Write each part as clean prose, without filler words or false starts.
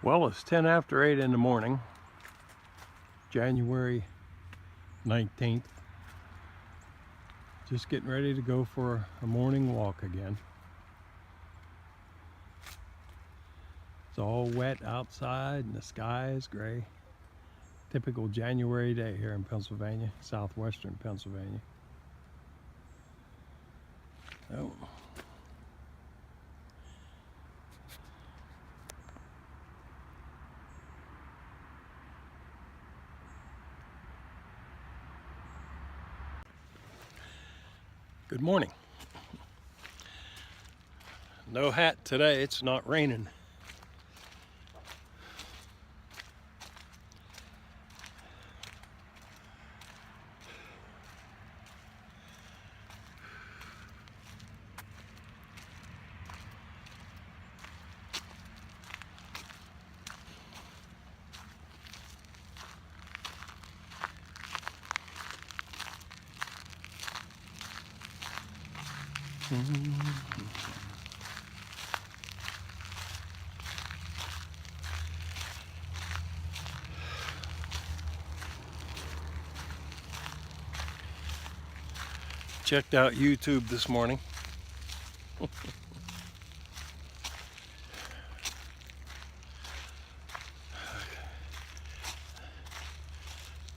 Well, it's 10 after 8 in the morning, January 19th. Just getting ready to go for a morning walk again. It's all wet outside and the sky is gray. Typical January day here in Pennsylvania, southwestern Pennsylvania. Oh. Good morning. No hat today, it's not raining. Checked out YouTube this morning.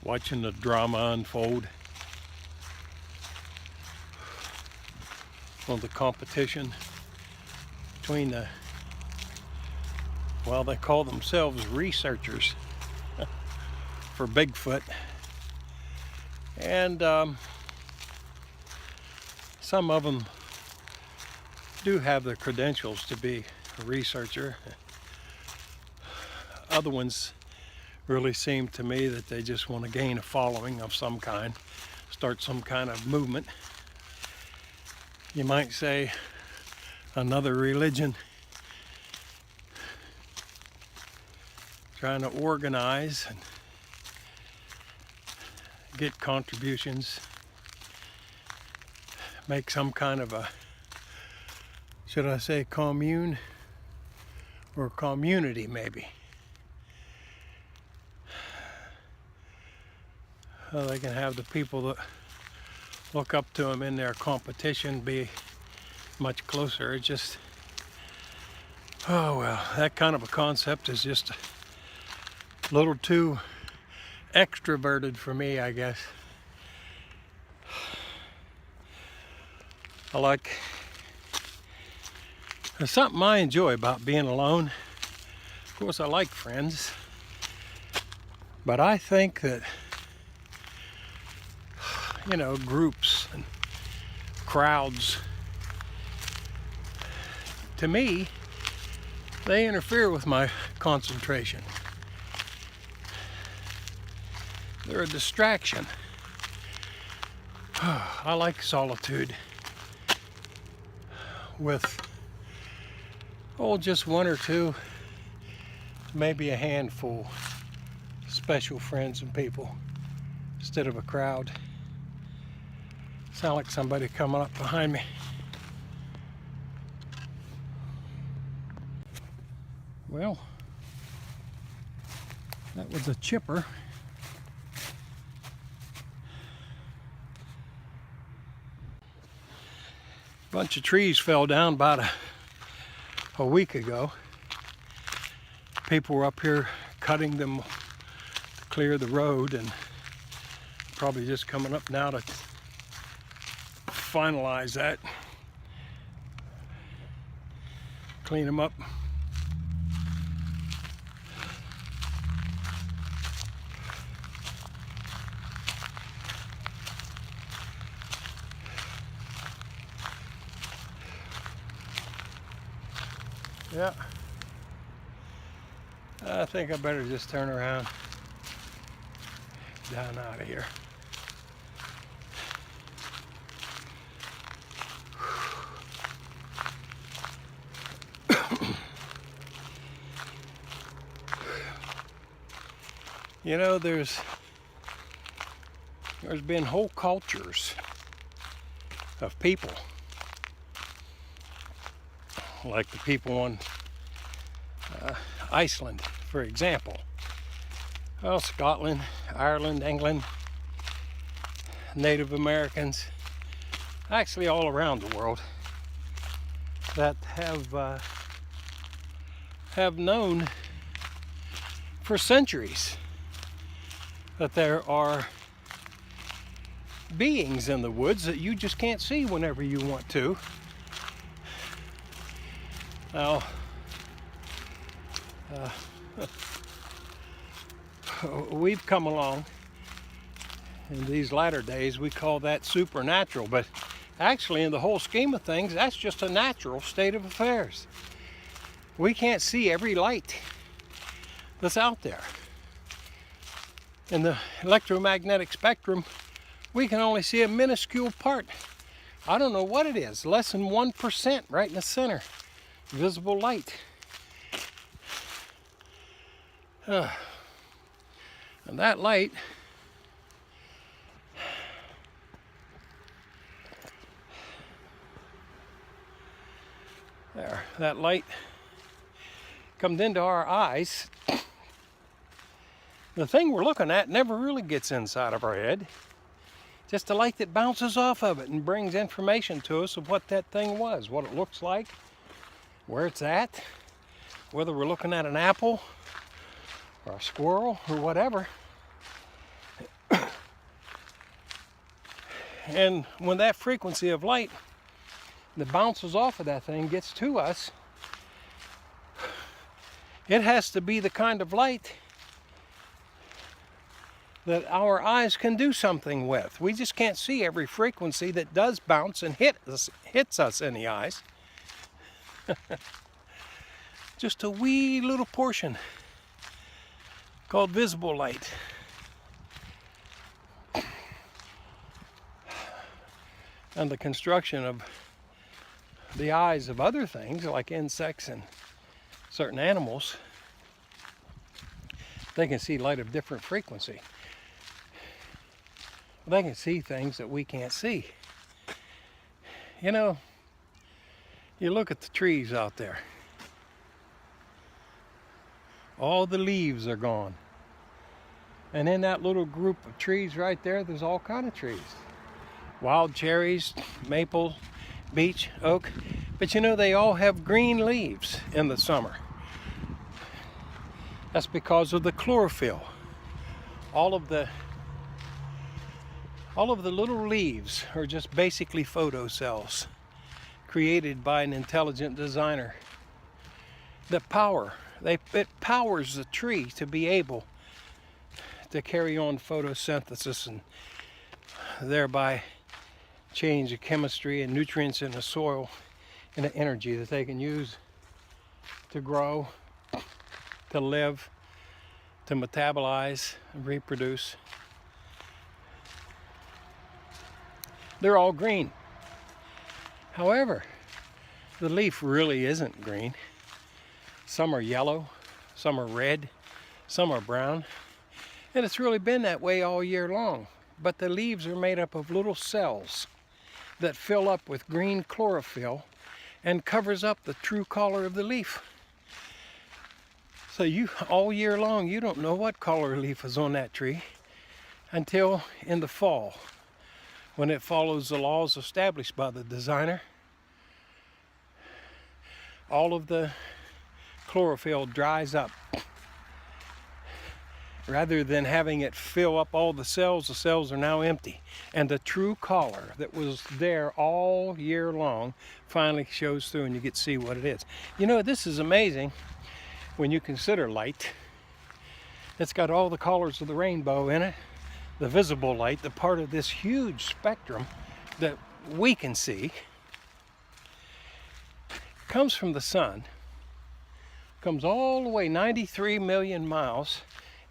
Watching the drama unfold on the competition between the, well, they call themselves researchers for Bigfoot, and some of them do have the credentials to be a researcher. Other ones really seem to me that they just want to gain a following of some kind, start some kind of movement. You might say another religion, trying to organize and get contributions, make some kind of a, should I say commune or community maybe. They can have the people that look up to them in their competition be much closer. It just, oh well, that kind of a concept is just a little too extroverted for me, I guess. There's something I enjoy about being alone. Of course, I like friends, but I think that, you know, groups and crowds, to me, they interfere with my concentration. They're a distraction. I like solitude with, oh, just one or two, maybe a handful special friends and people instead of a crowd. Sound like somebody coming up behind me. Well, that was a chipper. A bunch of trees fell down about a week ago. People were up here cutting them to clear the road, and probably just coming up now to finalize that, clean them up. Yeah, I think I better just turn around, down out of here. You know, there's been whole cultures of people, like the people on Iceland, for example. Well, Scotland, Ireland, England, Native Americans, actually all around the world, that have known for centuries that there are beings in the woods that you just can't see whenever you want to. Now, we've come along in these latter days, we call that supernatural, but actually in the whole scheme of things, that's just a natural state of affairs. We can't see every light that's out there. In the electromagnetic spectrum, we can only see a minuscule part. I don't know what it is, less than 1% right in the center, visible light. And that light there, that light comes into our eyes. The thing we're looking at never really gets inside of our head. Just the light that bounces off of it and brings information to us of what that thing was, what it looks like, where it's at, whether we're looking at an apple or a squirrel or whatever. And when that frequency of light that bounces off of that thing gets to us, it has to be the kind of light that our eyes can do something with. We just can't see every frequency that does bounce and hits us in the eyes. Just a wee little portion called visible light. And the construction of the eyes of other things like insects and certain animals, they can see light of different frequency. They can see things that we can't see. You know, you look at the trees out there. All the leaves are gone. And in that little group of trees right there, there's all kind of trees. Wild cherries, maple, beech, oak. But you know, they all have green leaves in the summer. That's because of the chlorophyll. All of the little leaves are just basically photocells created by an intelligent designer. It powers the tree to be able to carry on photosynthesis and thereby change the chemistry and nutrients in the soil into energy that they can use to grow, to live, to metabolize and reproduce. They're all green. However, the leaf really isn't green. Some are yellow, some are red, some are brown, and it's really been that way all year long. But the leaves are made up of little cells that fill up with green chlorophyll and covers up the true color of the leaf. So all year long, you don't know what color leaf is on that tree until in the fall, when it follows the laws established by the designer. All of the chlorophyll dries up. Rather than having it fill up all the cells are now empty. And the true color that was there all year long finally shows through and you get to see what it is. You know, this is amazing when you consider light. It's got all the colors of the rainbow in it. The visible light, the part of this huge spectrum that we can see, comes from the sun, comes all the way 93 million miles,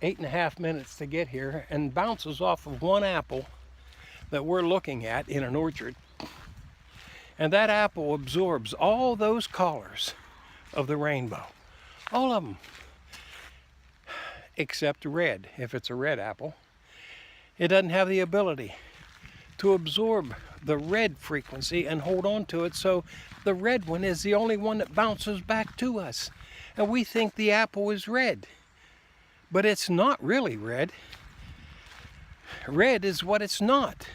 8.5 minutes to get here, and bounces off of one apple that we're looking at in an orchard. And that apple absorbs all those colors of the rainbow, all of them, except red. If it's a red apple, it doesn't have the ability to absorb the red frequency and hold on to it, so the red one is the only one that bounces back to us. And we think the apple is red. but it's not really red. Red is what it's not.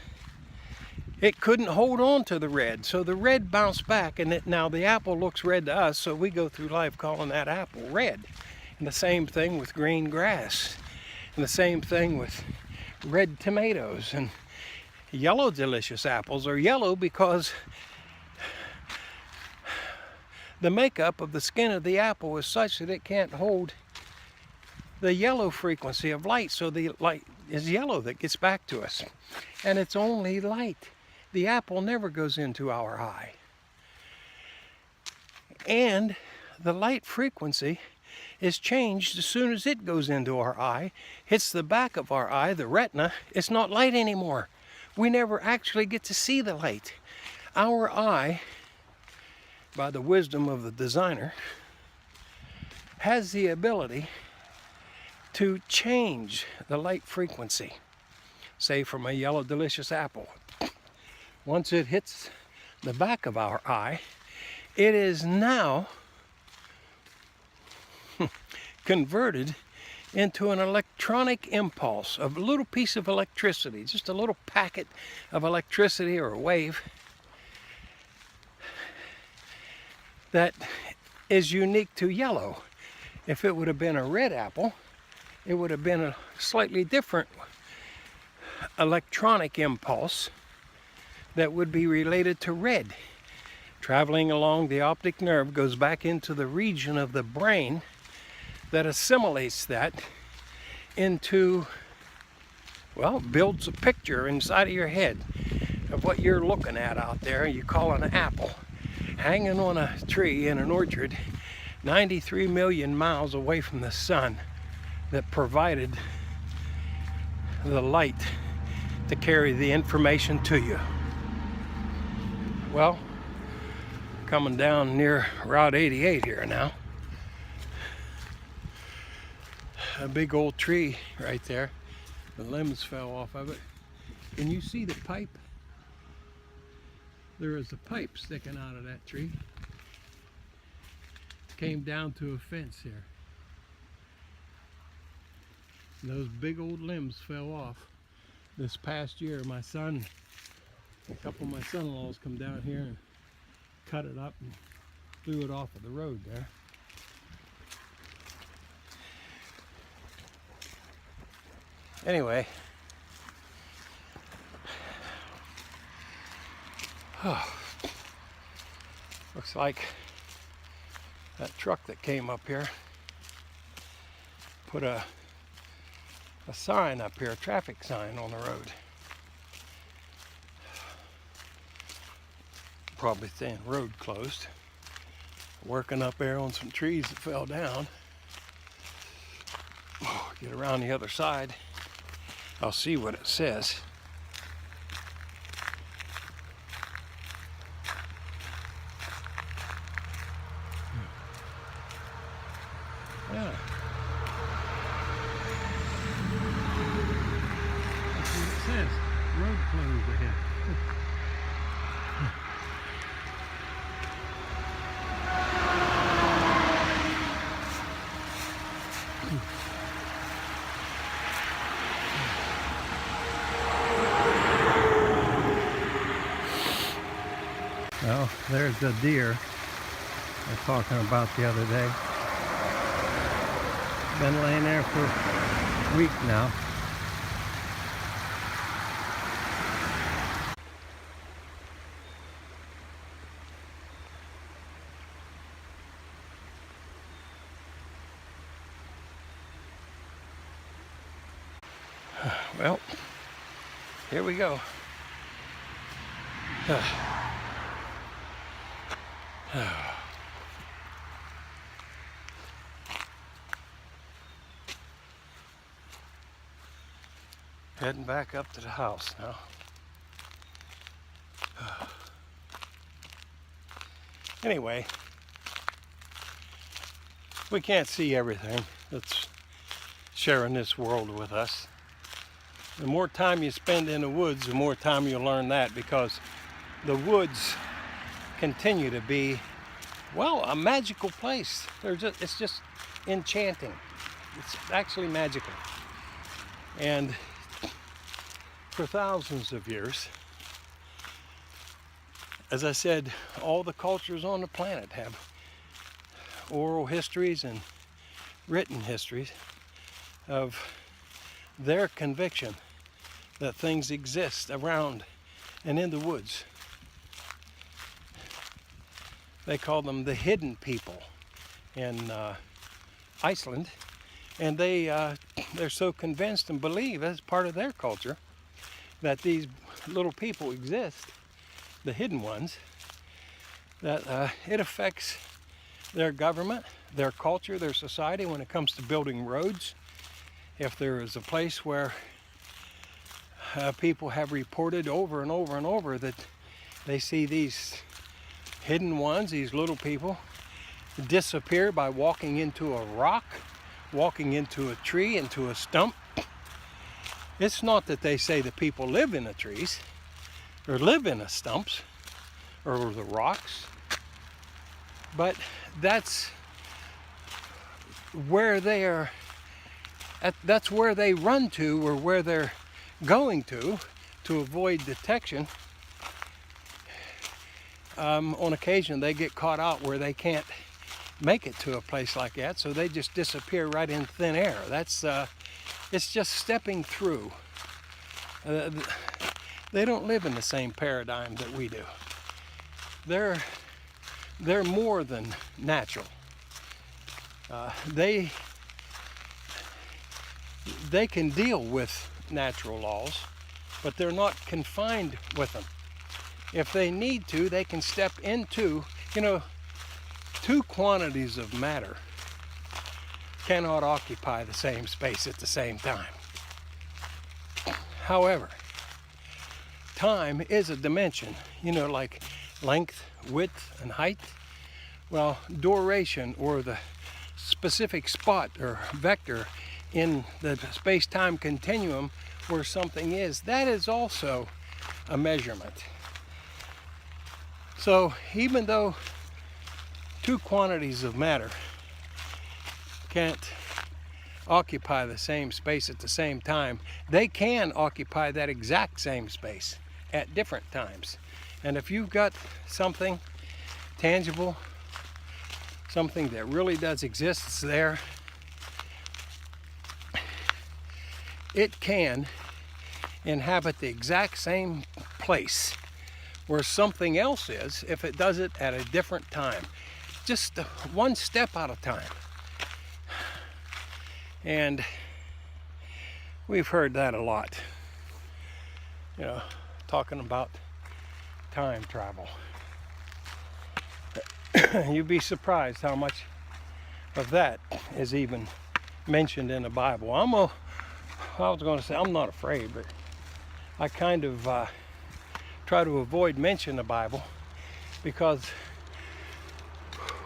It couldn't hold on to the red, so the red bounced back, and now the apple looks red to us, so we go through life calling that apple red. And the same thing with green grass, and the same thing with red tomatoes. And yellow delicious apples are yellow because the makeup of the skin of the apple is such that it can't hold the yellow frequency of light, so the light is yellow that gets back to us. And it's only light. The apple never goes into our eye. And the light frequency is changed as soon as it goes into our eye, hits the back of our eye, the retina. It's not light anymore. We never actually get to see the light. Our eye, by the wisdom of the designer, has the ability to change the light frequency, say from a yellow delicious apple. Once it hits the back of our eye, it is now converted into an electronic impulse, a little piece of electricity, just a little packet of electricity or a wave that is unique to yellow. If it would have been a red apple, it would have been a slightly different electronic impulse that would be related to red. Traveling along the optic nerve, goes back into the region of the brain that assimilates that into, well, builds a picture inside of your head of what you're looking at out there. You call an apple hanging on a tree in an orchard 93 million miles away from the sun, that provided the light to carry the information to you. Well, coming down near Route 88 here now. A big old tree right there. The limbs fell off of it. Can you see the pipe? There is a pipe sticking out of that tree. It came down to a fence here. And those big old limbs fell off. This past year, my son, a couple of my son-in-laws come down here and cut it up and threw it off of the road there. Anyway, looks like that truck that came up here put a sign up here, a traffic sign on the road. Probably saying road closed. Working up there on some trees that fell down. Get around the other side. I'll see what it says. Yeah. That's what it says. Road closed ahead. Well, there's the deer I was talking about the other day. Been laying there for a week now. Well, here we go. Heading back up to the house now. Anyway, we can't see everything that's sharing this world with us. The more time you spend in the woods, the more time you'll learn that, because the woods continue to be, well, a magical place. It's just enchanting. It's actually magical. And for thousands of years, as I said, all the cultures on the planet have oral histories and written histories of their conviction that things exist around and in the woods. They call them the hidden people in Iceland, and they're so convinced and believe as part of their culture that these little people exist, the hidden ones, that it affects their government, their culture, their society when it comes to building roads. If there is a place where people have reported over and over and over that they see these hidden ones, these little people, disappear by walking into a rock, walking into a tree, into a stump. It's not that they say the people live in the trees or live in the stumps or the rocks, but that's where they are. That's where they run to, or where they're going to avoid detection. On occasion they get caught out where they can't make it to a place like that, so they just disappear right in thin air. That's it's just stepping through. They don't live in the same paradigm that we do. They're more than natural. They can deal with natural laws, but they're not confined with them. If they need to, they can step into, two quantities of matter cannot occupy the same space at the same time. However, time is a dimension, like length, width, and height. Well, duration, or the specific spot or vector in the space-time continuum where something is, that is also a measurement. So even though two quantities of matter can't occupy the same space at the same time, they can occupy that exact same space at different times. And if you've got something tangible, something that really does exist, it's there, it can inhabit the exact same place where something else is if it does it at a different time, just one step at a time. And we've heard that a lot, talking about time travel. You'd be surprised how much of that is even mentioned in the Bible. I was going to say I'm not afraid, but I kind of try to avoid mentioning the Bible, because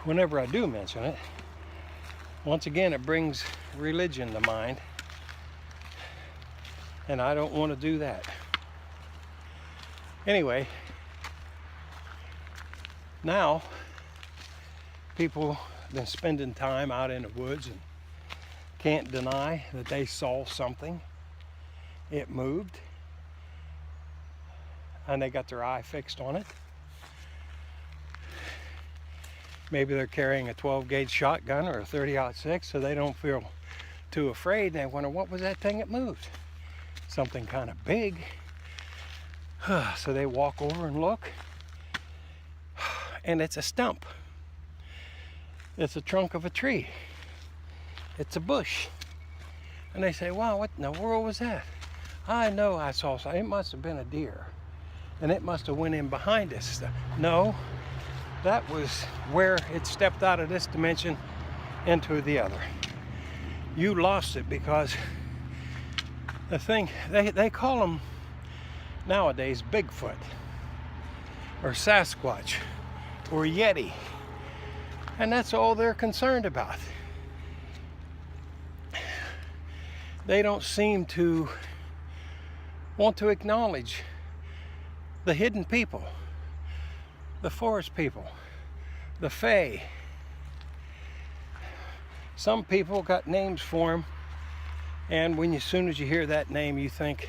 whenever I do mention it, once again it brings religion to mind, and I don't want to do that. Anyway, now people have been spending time out in the woods and can't deny that they saw something. It moved, and they got their eye fixed on it. Maybe they're carrying a 12-gauge shotgun or a 30-06, so they don't feel too afraid. And they wonder, what was that thing that moved? Something kind of big. So they walk over and look, and it's a stump. It's a trunk of a tree. It's a bush. And they say, wow, what in the world was that? I know I saw something. It must have been a deer, and it must have went in behind us. No, that was where it stepped out of this dimension into the other. You lost it, because the thing, they call them nowadays Bigfoot or Sasquatch or Yeti, and that's all they're concerned about. They don't seem to want to acknowledge the hidden people, the forest people, the Fae. some people got names for them, and when as soon as you hear that name, you think,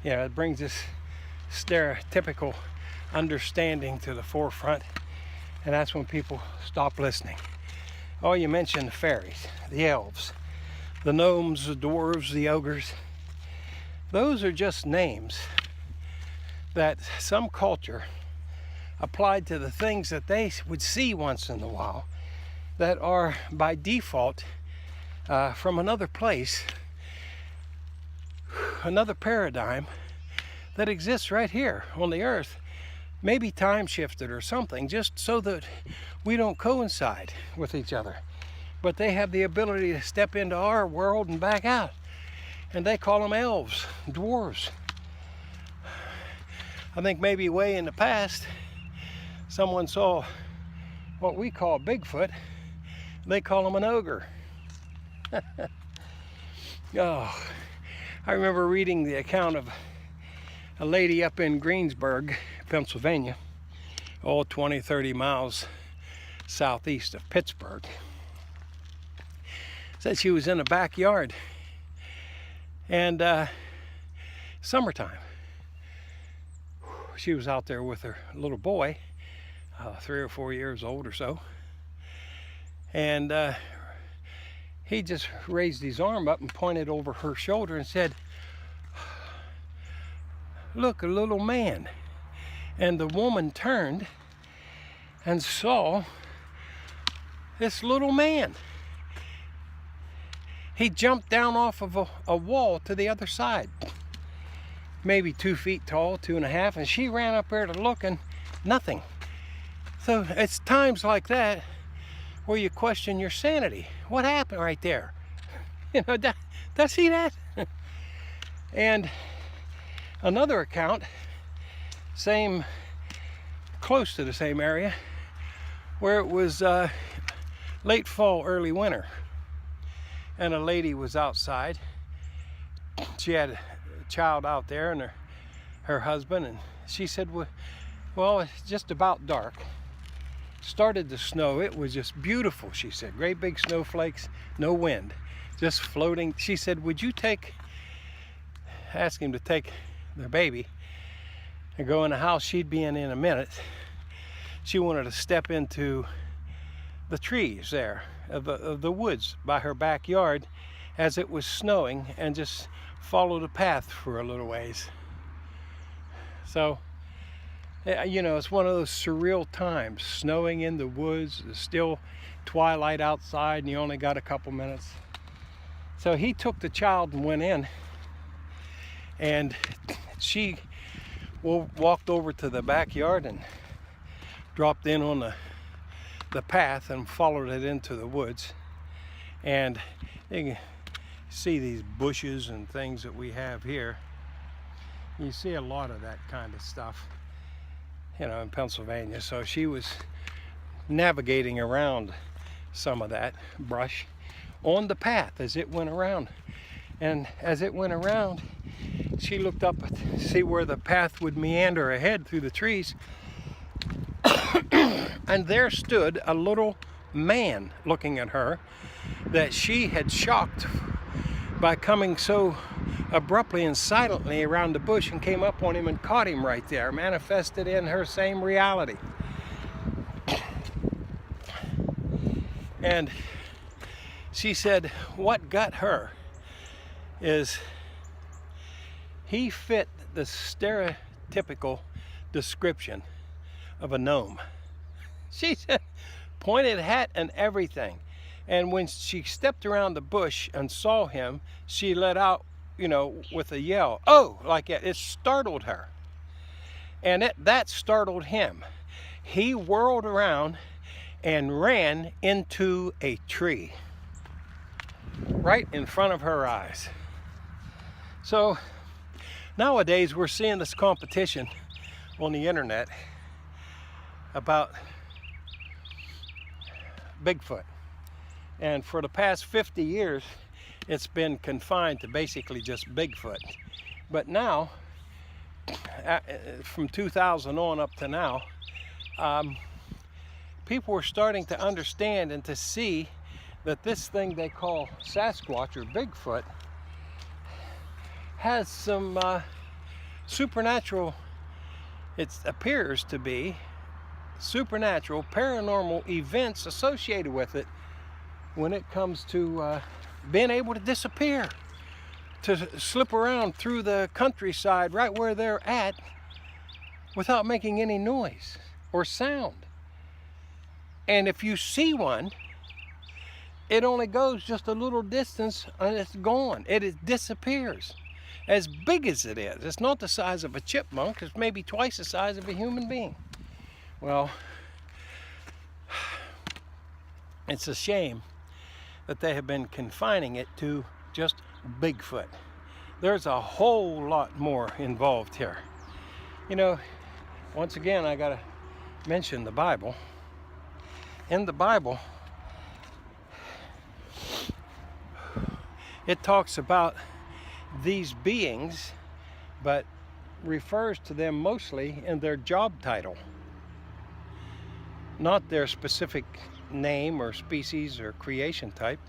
it brings this stereotypical understanding to the forefront, and that's when people stop listening. Oh, you mentioned the fairies, the elves, the gnomes, the dwarves, the ogres. Those are just names that some culture applied to the things that they would see once in a while that are by default from another place, another paradigm that exists right here on the earth, maybe time shifted or something, just so that we don't coincide with each other. But they have the ability to step into our world and back out. And they call them elves, dwarves. I think maybe way in the past, someone saw what we call Bigfoot. They call him an ogre. Oh, I remember reading the account of a lady up in Greensburg, Pennsylvania, 20, 30 miles southeast of Pittsburgh. Said she was in a backyard, and summertime. She was out there with her little boy, 3 or 4 years old or so, and he just raised his arm up and pointed over her shoulder and said, "Look, a little man." And the woman turned and saw this little man. He jumped down off of a wall to the other side, maybe 2 feet tall, 2.5, and she ran up there to look, and nothing. So it's times like that where you question your sanity. What happened right there? Did I see that? And another account, close to the same area, where it was late fall, early winter, and a lady was outside. She had a child out there and her husband, and she said, well, it's just about dark. Started to snow. It was just beautiful, she said. Great big snowflakes, no wind, just floating. She said, would you ask him to take their baby and go in the house? She'd be in a minute. She wanted to step into the trees there of the woods by her backyard as it was snowing, and just follow the path for a little ways. So, it's one of those surreal times, snowing in the woods, it's still twilight outside, and you only got a couple minutes. So he took the child and went in, and she walked over to the backyard and dropped in on the path and followed it into the woods. And you can see these bushes and things that we have here. You see a lot of that kind of stuff, in Pennsylvania. So she was navigating around some of that brush on the path as it went around. And as it went around, she looked up to see where the path would meander ahead through the trees. And there stood a little man looking at her that she had shocked by coming so abruptly and silently around the bush, and came up on him and caught him right there, manifested in her same reality. And she said what got her is he fit the stereotypical description of a gnome. She said, pointed hat and everything. And when she stepped around the bush and saw him, she let out, with a yell, "Oh," like that. It startled her. And that startled him. He whirled around and ran into a tree right in front of her eyes. So nowadays we're seeing this competition on the internet about Bigfoot. And for the past 50 years, it's been confined to basically just Bigfoot. But now, from 2000 on up to now, people are starting to understand and to see that this thing they call Sasquatch or Bigfoot has some supernatural, it appears to be supernatural paranormal events associated with it when it comes to being able to disappear, to slip around through the countryside right where they're at without making any noise or sound. And if you see one, it only goes just a little distance and it's gone. It disappears. As big as it is, it's not the size of a chipmunk, it's maybe twice the size of a human being. Well, it's a shame that they have been confining it to just Bigfoot. There's a whole lot more involved here. You know, once again, I gotta mention the Bible. In the Bible, it talks about these beings, but refers to them mostly in their job title, not their specific name or species or creation type,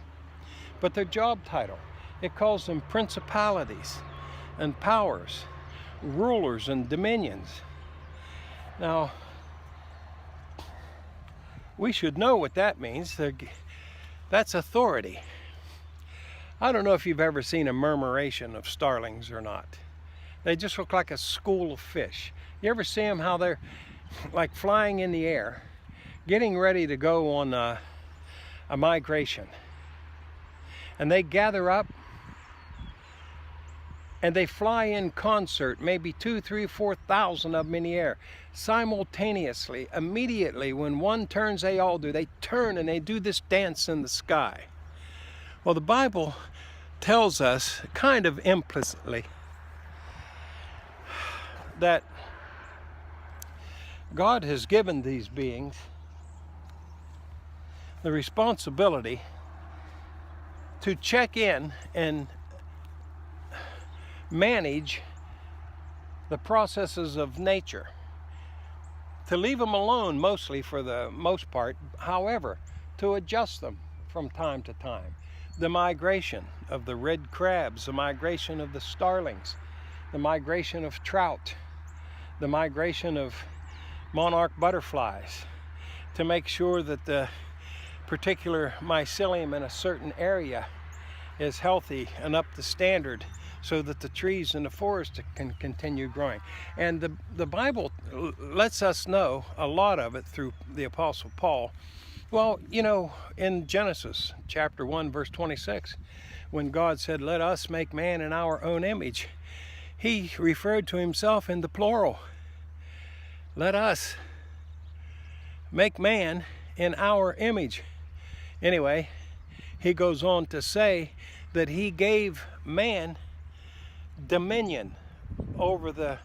but their job title. It calls them principalities and powers, rulers and dominions. Now, we should know what that means. That's authority. I don't know if you've ever seen a murmuration of starlings or not. They just look like a school of fish. You ever see them how they're like flying in the air, getting ready to go on a migration? And they gather up and they fly in concert, maybe 2,000, 3,000, 4,000 of them in the air, simultaneously, immediately. When one turns, they all do. They turn and they do this dance in the sky. Well, the Bible tells us, kind of implicitly, that God has given these beings the responsibility to check in and manage the processes of nature, to leave them alone mostly for the most part, however, to adjust them from time to time. The migration of the red crabs, the migration of the starlings, the migration of trout, the migration of monarch butterflies, to make sure that the particular mycelium in a certain area is healthy and up to standard so that the trees in the forest can continue growing. And the Bible lets us know a lot of it through the Apostle Paul. Well, you know, in Genesis chapter 1, verse 26, when God said, "Let us make man in our own image," he referred to himself in the plural. Let us make man in our image. Anyway, he goes on to say that he gave man dominion over the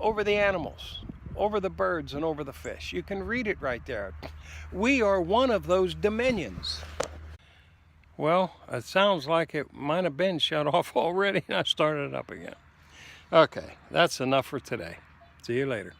animals, over the birds, and over the fish. You can read it right there. We are one of those dominions. Well, it sounds like it might have been shut off already and I started it up again. Okay, that's enough for today. See you later.